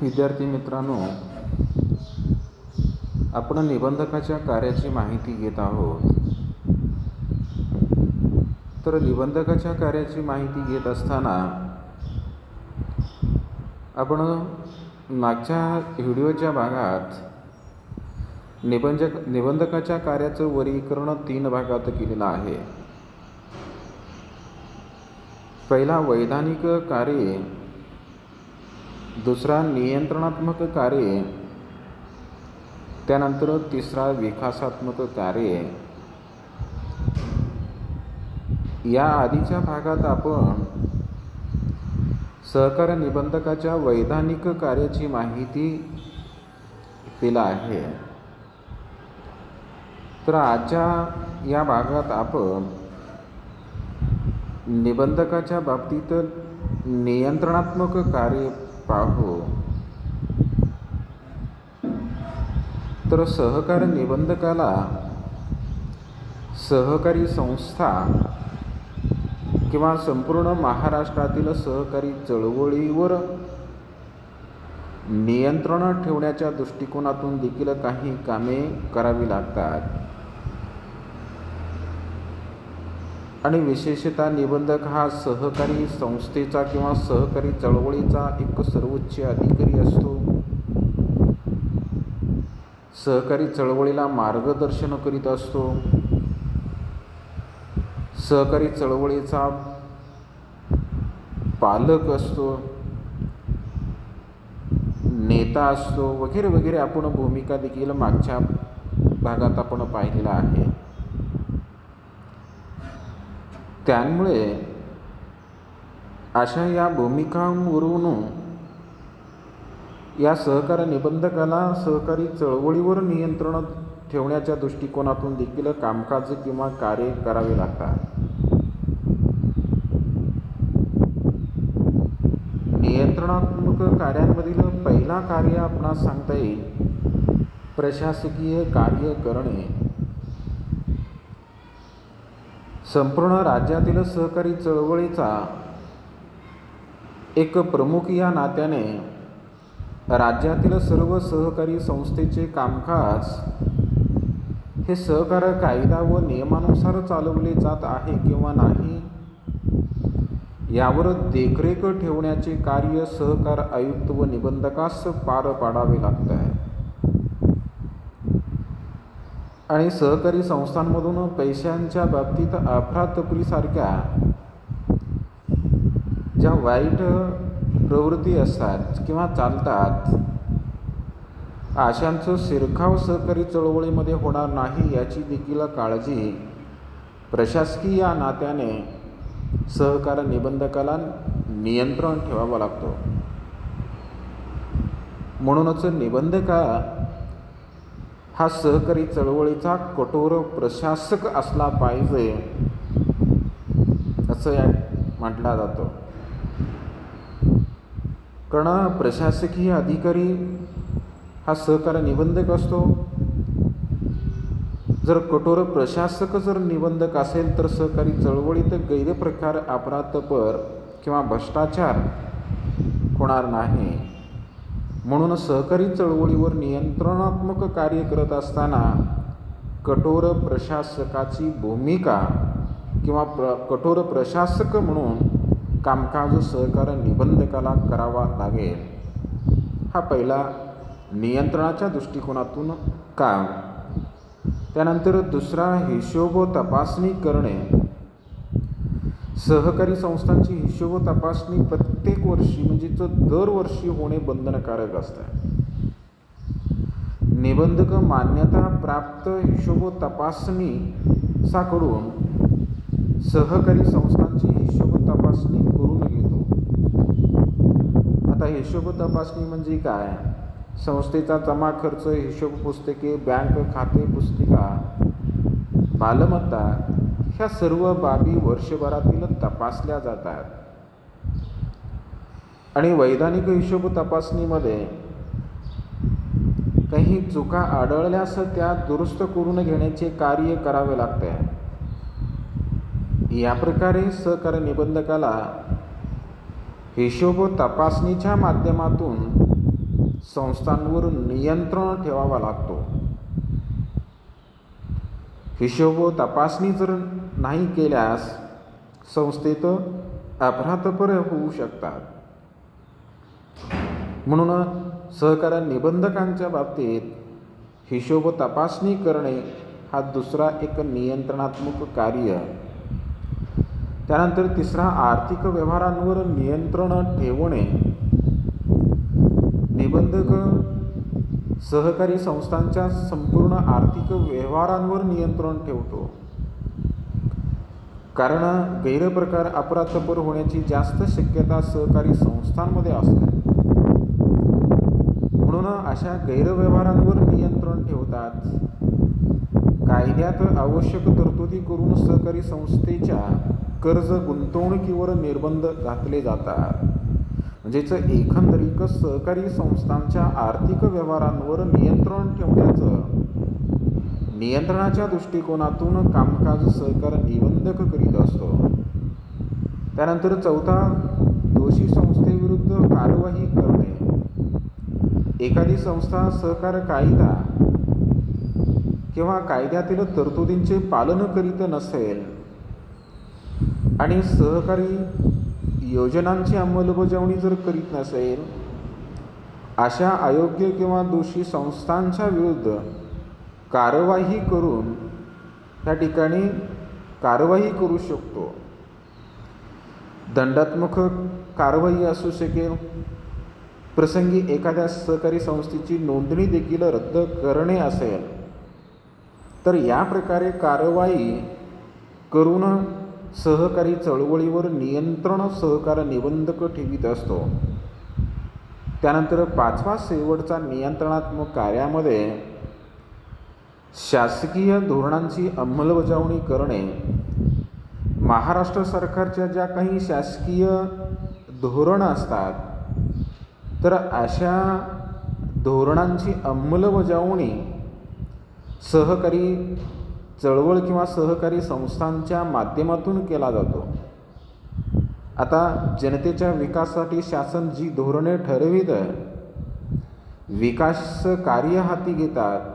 विद्यार्थी मित्रांनो, आपण निबंधकाच्या कार्याची माहिती घेत आहोत. तर निबंधकाच्या कार्याची माहिती घेत असताना आपण मागच्या व्हिडिओच्या भागात निबंधकाच्या कार्याचं वर्गीकरण 3 भागात केलेलं आहे. पहिला वैधानिक कार्ये, दुसरा नियंत्रणात्मक कार्ये, त्यानंतर तिसरा विकासात्मक कार्ये. या आधीच्या भागात आपण सहकार निबंधकाच्या वैधानिक कार्याची माहिती दिली आहे. तर आजच्या या भागात आपण निबंधकाच्या बाबतीत नियंत्रणात्मक कार्य पाहू. तर सहकार निबंधकाला सहकारी संस्था किंवा संपूर्ण महाराष्ट्रातील सहकारी चळवळीवर नियंत्रण ठेवण्याच्या दृष्टिकोनातून देखील काही कामे करावी लागतात. आणि विशेषतः निबंधक हा सहकारी संस्थेचा किंवा सहकारी चळवळीचा एक सर्वोच्च अधिकारी असतो. सहकारी चळवळीला मार्गदर्शन करीत असतो. सहकारी चळवळीचा पालक असतो, नेता असतो, वगैरे वगैरे आपण भूमिका देखील मागच्या भागात आपण पाहिलेला आहे. त्यामुळे अशा या भूमिकांवरून या सहकार निबंधकाला सहकारी चळवळीवर नियंत्रण ठेवण्याच्या दृष्टिकोनातून देखील कामकाज किंवा कार्य करावे लागतात. नियंत्रणात्मक कार्यांमधील पहिला कार्य आपणास सांगता येईल प्रशासकीय कार्य करणे. संपूर्ण राज्यातील सहकारी चळवळीचा एक प्रमुख या नात्याने राज्यातील सर्व सहकारी संस्थेचे कामकाज हे सहकार कायदा व नियमानुसार चालवले जात आहे किंवा नाही यावर देखरेख ठेवण्याचे कार्य सहकार आयुक्त व निबंधकास पार पाडावे लागते. आणि सहकारी संस्थांमधून पैशांच्या बाबतीत अफरातफरीसारख्या ज्या वाईट प्रवृत्ती असतात किंवा चालतात, अशांचं शिरकाव सहकारी चळवळीमध्ये होणार नाही याची देखील काळजी प्रशासकीय या नात्याने सहकार निबंधकाला नियंत्रण ठेवावं लागतो. म्हणूनच निबंधका हा सहकारी चळवळीचा कठोर प्रशासक असला पाहिजे असं म्हटलं जातं. कारण प्रशासकीय अधिकारी हा सहकार निबंधक असतो. जर कठोर प्रशासक जर निबंधक असेल तर सहकारी चळवळीत गैरप्रकार, अपराधपर किंवा भ्रष्टाचार होणार नाही. म्हणून सहकारी चळवळीवर नियंत्रणात्मक कार्य करत असताना कठोर प्रशासकाची भूमिका किंवा कठोर प्रशासक म्हणून कामकाज सहकार निबंधकाला करावा लागेल. हा पहिला नियंत्रणाच्या दृष्टिकोनातून काम. त्यानंतर दुसरा हिशोब तपासणी करणे. सहकारी संस्थांची हिशोब तपासणी प्रत्येक वर्षी म्हणजेच दरवर्षी होणे बंधनकारक असते. निबंधक मान्यता प्राप्त हिशोब तपासणीसाकडून सहकारी संस्थांची हिशोब तपासणी करून घेतो. आता हिशोब तपासणी म्हणजे काय? संस्थेचा जमा खर्च, हिशोब पुस्तके, बँक खाते पुस्तिका, मालमत्ता ह्या सर्व बाबी वर्षभरातील तपासल्या जातात. आणि वैधानिक हिशोब तपासणीमध्ये काही चुका आढळल्यास त्या दुरुस्त करून घेण्याचे कार्य करावे लागते. या प्रकारे सहकार निबंधकाला हिशोब तपासणीच्या माध्यमातून संस्थांवर नियंत्रण ठेवावा लागतो. हिशोब तपासणी जर नाही केल्यास संस्थेत अपराधपर होऊ शकतात. म्हणून सहकार निबंधकांच्या बाबतीत हिशोब तपासणी करणे हा दुसरा एक नियंत्रणात्मक कार्य. त्यानंतर तिसरा आर्थिक व्यवहारांवर नियंत्रण ठेवणे. निबंधक सहकारी संस्थांच्या संपूर्ण आर्थिक व्यवहारांवर नियंत्रण ठेवतो, कारण गैरप्रकार अपराधपर होण्याची जास्त शक्यता सहकारी संस्थांमध्ये असते. म्हणून अशा गैरव्यवहारांवर नियंत्रण ठेवतात. कायद्यात आवश्यक तरतुदी करून सहकारी संस्थेच्या कर्ज गुंतवणुकीवर निर्बंध घातले जातात. म्हणजेच एकंदरीत सहकारी संस्थांच्या आर्थिक व्यवहारांवर नियंत्रण ठेवण्याचं नियंत्रणाच्या दृष्टिकोनातून कामकाज सहकार निबंधक करीत असतो. त्यानंतर चौथा, दोषी संस्थेविरुद्ध कारवाई करणे. एखादी संस्था सहकार कायदा किंवा कायद्यातील तरतुदींचे पालन करीत नसेल आणि सहकारी योजनांची अंमलबजावणी जर करीत नसेल, अशा अयोग्य किंवा दोषी संस्थांच्या विरुद्ध कारवाई करून त्या ठिकाणी कारवाई करू शकतो. दंडात्मक कारवाई असू शकेल. प्रसंगी एखाद्या सहकारी संस्थेची नोंदणी देखील रद्द करणे असेल तर या प्रकारे कारवाई करून सहकारी चळवळीवर नियंत्रण सहकार निबंधक ठेवीत असतो. त्यानंतर पाचवा शेवटचा नियंत्रणात्मक कार्यामध्ये शासकीय धोरणांची अंमलबजावणी करणे. महाराष्ट्र सरकारच्या ज्या काही शासकीय धोरणं असतात तर अशा धोरणांची अंमलबजावणी सहकारी चळवळ किंवा सहकारी संस्थांच्या माध्यमातून केला जातो. आता जनतेच्या विकासासाठी शासन जी धोरणे ठरवित विकास कार्य हाती घेतात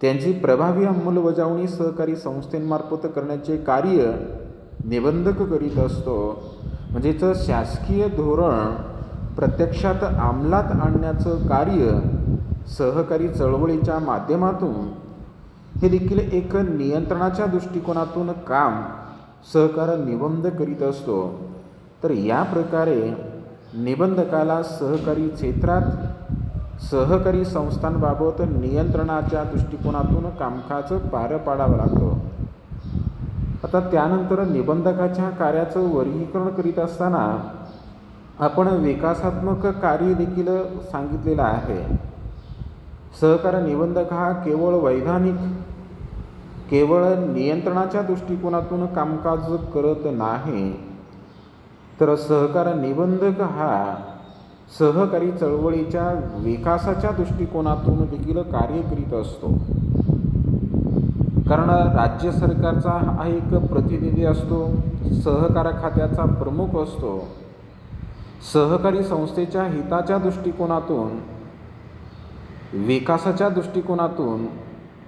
त्यांची प्रभावी अंमलबजावणी सहकारी संस्थेमार्फत करण्याचे कार्य निबंधक करीत असतो. म्हणजेच शासकीय धोरण प्रत्यक्षात अंमलात आणण्याचं कार्य सहकारी चळवळीच्या माध्यमातून हे देखील एक नियंत्रणाच्या दृष्टिकोनातून काम सहकार निबंध करीत असतो. तर या प्रकारे निबंधकाला सहकारी क्षेत्रात सहकारी संस्थांबाबत नियंत्रणाच्या दृष्टिकोनातून कामकाज पार पाडावं लागतं. आता त्यानंतर निबंधकाच्या कार्याचं वर्गीकरण करीत असताना आपण विकासात्मक कार्य देखील सांगितलेलं आहे. सहकार निबंधक हा केवळ नियंत्रणाच्या दृष्टिकोनातून कामकाज करत नाही, तर सहकार निबंधक हा सहकारी चळवळीच्या विकासाच्या दृष्टिकोनातून देखील कार्य करीत असतो. कारण राज्य सरकारचा हा एक प्रतिनिधी असतो, सहकार खात्याचा प्रमुख असतो. सहकारी संस्थेच्या हिताच्या दृष्टिकोनातून विकासाच्या दृष्टिकोनातून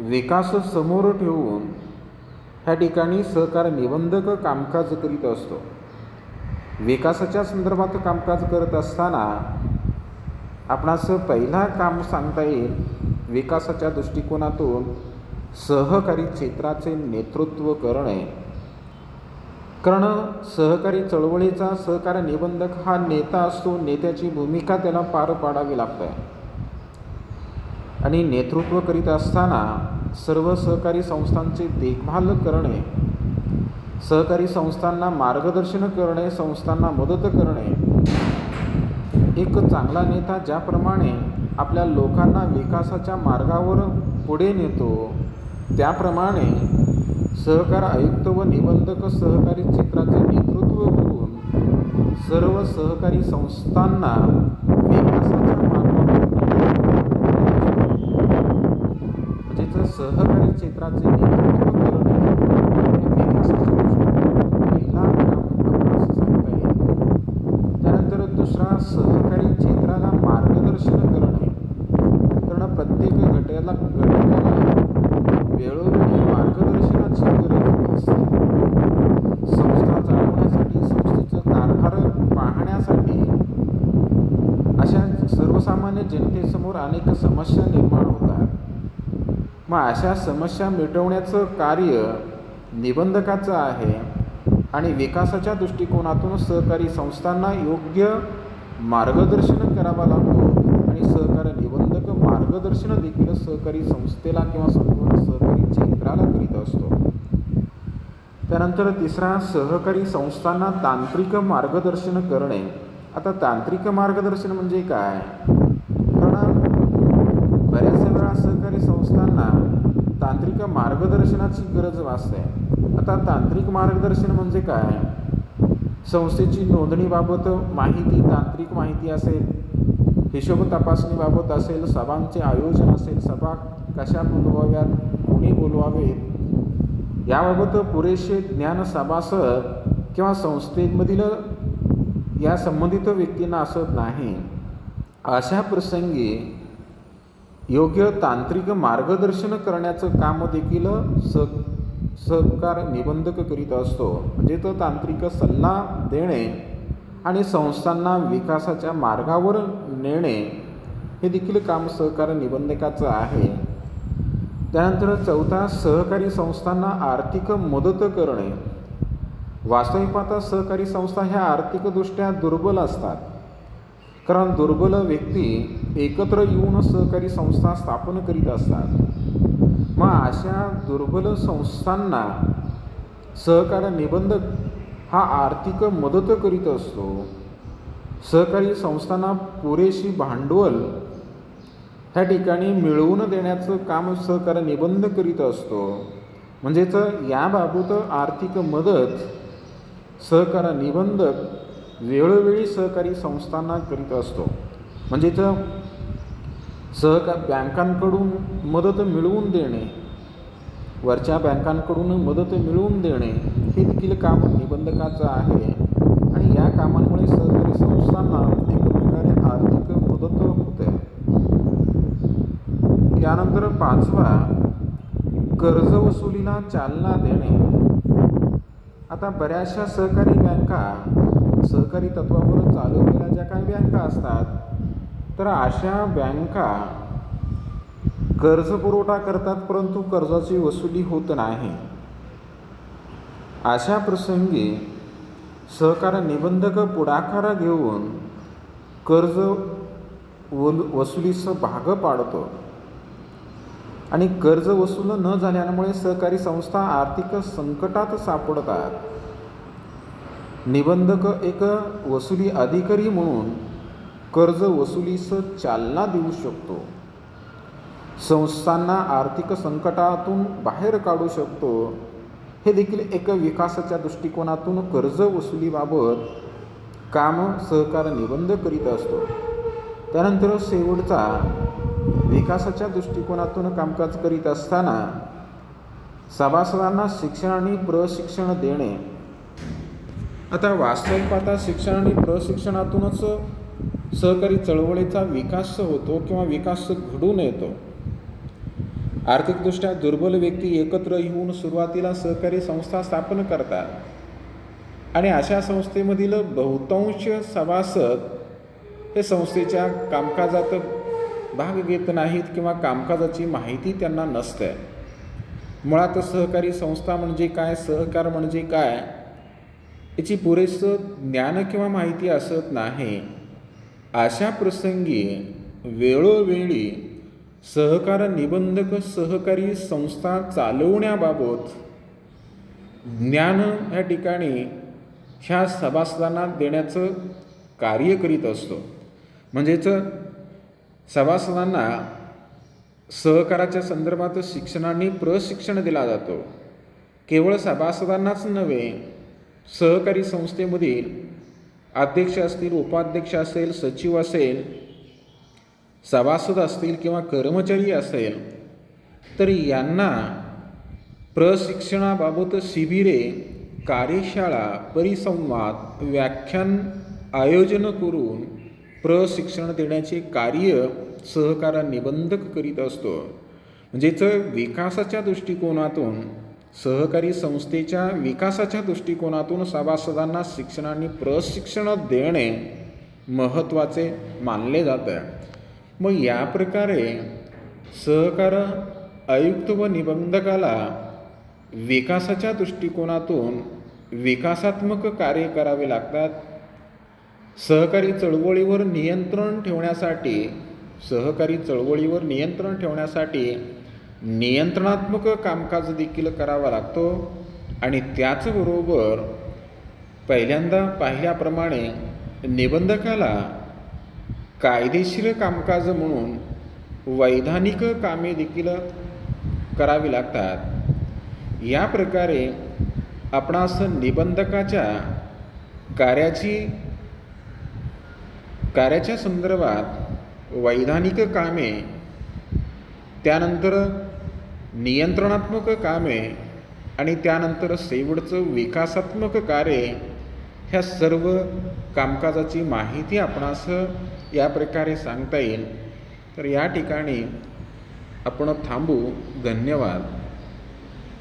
विकास समोर ठेवून ह्या ठिकाणी सहकार निबंधक कामकाज करीत असतो. विकासाच्या संदर्भात कामकाज करत असताना आपणास पहिला काम सांगता येईल विकासाच्या दृष्टिकोनातून सहकारी क्षेत्राचे नेतृत्व करणे. कारण सहकारी चळवळीचा सहकार निबंधक हा नेता असतो. नेत्याची भूमिका त्याला पार पाडावी लागते आणि नेतृत्व करीत असताना सर्व सहकारी संस्थांची देखभाल करणे, सहकारी संस्थांना मार्गदर्शन करणे, संस्थांना मदत करणे. एक चांगला नेता ज्याप्रमाणे आपल्या लोकांना विकासाच्या मार्गावर पुढे नेतो त्याप्रमाणे सहकार आयुक्त व निबंधक सहकारी क्षेत्राचे नेतृत्व करून सर्व सहकारी संस्थांना विकासाच्या मार्गावर म्हणजेच सहकारी क्षेत्राचे नेतृत्व करणे विकासाच्या दृष्टीने पहिला काम सांगता येईल. त्यानंतर दुसरा सहकारी क्षेत्राला मार्गदर्शन करणे. प्रत्येक घटकाला वेळोवेळी मार्गदर्शनाची गरज असते. संस्था चालवण्यासाठी, संस्थेचा कारभार पाहण्यासाठी अशा सर्वसामान्य जनतेसमोर अनेक समस्या निर्माण होतात. मग अशा समस्या मिटवण्याचं कार्य निबंधकाचं आहे आणि विकासाच्या दृष्टिकोनातून सहकारी संस्थांना योग्य मार्गदर्शन करावं लागतो आणि सहकारी निबंधक मार्गदर्शन देखील सहकारी संस्थेला किंवा संपूर्ण सहकारी क्षेत्राला करीत असतो. त्यानंतर तिसरा, सहकारी संस्थांना तांत्रिक मार्गदर्शन करणे. आता तांत्रिक मार्गदर्शन म्हणजे काय? कारण बऱ्याच वेळा सहकारी संस्थांना तांत्रिक मार्गदर्शनाची गरज भासते. आता तांत्रिक मार्गदर्शन म्हणजे काय? संस्थेची नोंदणीबाबत माहिती, तांत्रिक माहिती असेल, हिशोब तपासणीबाबत असेल, सभांचे आयोजन असेल, सभा कशा बोलवाव्यात, कोणी बोलवावेत याबाबत पुरेसे ज्ञान सभासद किंवा संस्थेमधील या संबंधित व्यक्तींना असत नाही. अशा प्रसंगी योग्य तांत्रिक मार्गदर्शन करण्याचं काम देखील सहकार निबंधक करीत असतो. म्हणजे तो तांत्रिक सल्ला देणे आणि संस्थांना विकासाच्या मार्गावर नेणे हे देखील काम सहकार निबंधकाचं आहे. त्यानंतर चौथा, सहकारी संस्थांना आर्थिक मदत करणे. वास्तविक पाहता सहकारी संस्था ह्या आर्थिकदृष्ट्या दुर्बल असतात. कारण दुर्बल व्यक्ती एकत्र येऊन सहकारी संस्था स्थापन करीत असतात. मग अशा दुर्बल संस्थांना सहकारी निबंधक हा आर्थिक मदत करीत असतो. सहकारी संस्थांना पुरेशी भांडवल ह्या ठिकाणी मिळवून देण्याचं काम सहकारी निबंधक करीत असतो. म्हणजेच याबाबत आर्थिक मदत सहकारी निबंधक वेळोवेळी सहकारी संस्थांना करीत असतो. म्हणजेच बँकांकडून मदत मिळवून देणे, वरच्या बँकांकडून मदत मिळवून देणे हे देखील काम निबंधकाचं आहे आणि या कामांमुळे सहकारी संस्थांना एक प्रकारे आर्थिक मदत होते. यानंतर पाचवा, कर्ज वसुलीला चालना देणे. आता बऱ्याचशा सहकारी बँका सहकारी तत्वावर चालवलेल्या ज्या काही बँका असतात तर अशा बँका कर्ज पुरवठा करतात परंतु कर्जाची वसुली होत नाही. अशा प्रसंगी सहकार निबंधक पुढाकार घेऊन कर्ज वसुलीस भाग पाडतो आणि कर्ज वसूल न झाल्यामुळे सहकारी संस्था आर्थिक संकटात सापडतात. निबंधक एक वसुली अधिकारी म्हणून कर्ज वसुलीस चालना देऊ शकतो, संस्थांना आर्थिक संकटातून बाहेर काढू शकतो. हे देखील एक विकासाच्या दृष्टिकोनातून कर्ज वसुलीबाबत काम सहकार निबंधक करीत असतो. त्यानंतर शेवटचा, विकासाच्या दृष्टिकोनातून कामकाज करीत असताना सभासदांना शिक्षण आणि प्रशिक्षण देणे. आता वास्तविक पाहता शिक्षण आणि प्रशिक्षणातूनच सहकारी चळवळीचा विकास होतो किंवा विकास घडून येतो. आर्थिकदृष्ट्या दुर्बल व्यक्ती एकत्र येऊन सुरुवातीला सहकारी संस्था स्थापन करतात आणि अशा संस्थेमधील बहुतांश सभासद हे संस्थेच्या कामकाजात भाग घेत नाहीत किंवा कामकाजाची माहिती त्यांना नसते. मुळात सहकारी संस्था म्हणजे काय, सहकार म्हणजे काय याची पुरेसं ज्ञान किंवा माहिती असत नाही. अशा प्रसंगी वेळोवेळी सहकार निबंधक सहकारी संस्था चालवण्याबाबत ज्ञान या ठिकाणी ह्या सभासदांना देण्याचं कार्य करीत असतो. म्हणजेच सभासदांना सहकाराच्या संदर्भात शिक्षण आणि प्रशिक्षण दिला जातो. केवळ सभासदांनाच नव्हे, सहकारी संस्थेमधील अध्यक्ष असतील, उपाध्यक्ष असेल, सचिव असेल, सभासद असतील किंवा कर्मचारी असेल तर यांना प्रशिक्षणाबाबत शिबिरे, कार्यशाळा, परिसंवाद, व्याख्यान आयोजन करून प्रशिक्षण देण्याचे कार्य सहकार निबंधक करीत असतो. म्हणजेच विकासाच्या दृष्टिकोनातून, सहकारी संस्थेच्या विकासाच्या दृष्टिकोनातून सभासदांना शिक्षण आणि प्रशिक्षण देणे महत्त्वाचे मानले जातं. मग या प्रकारे सहकार आयुक्त व निबंधकाला विकासाच्या दृष्टिकोनातून विकासात्मक कार्य करावे लागतात. सहकारी चळवळीवर नियंत्रण ठेवण्यासाठी नियंत्रणात्मक कामकाज देखील करावा लागतो. आणि त्याचबरोबर पहिल्यांदा पाहिल्याप्रमाणे निबंधकाला कायदेशीर कामकाज म्हणून वैधानिक कामे देखील करावी लागतात. या प्रकारे आपणास निबंधकाच्या कार्याच्या संदर्भात वैधानिक कामे, त्यानंतर नियंत्रणात्मक कामे आणि त्यानंतर शेवटचं विकासात्मक कार्य, ह्या सर्व कामकाजाची माहिती आपणास या प्रकारे सांगता येईल. तर या ठिकाणी आपण थांबू. धन्यवाद.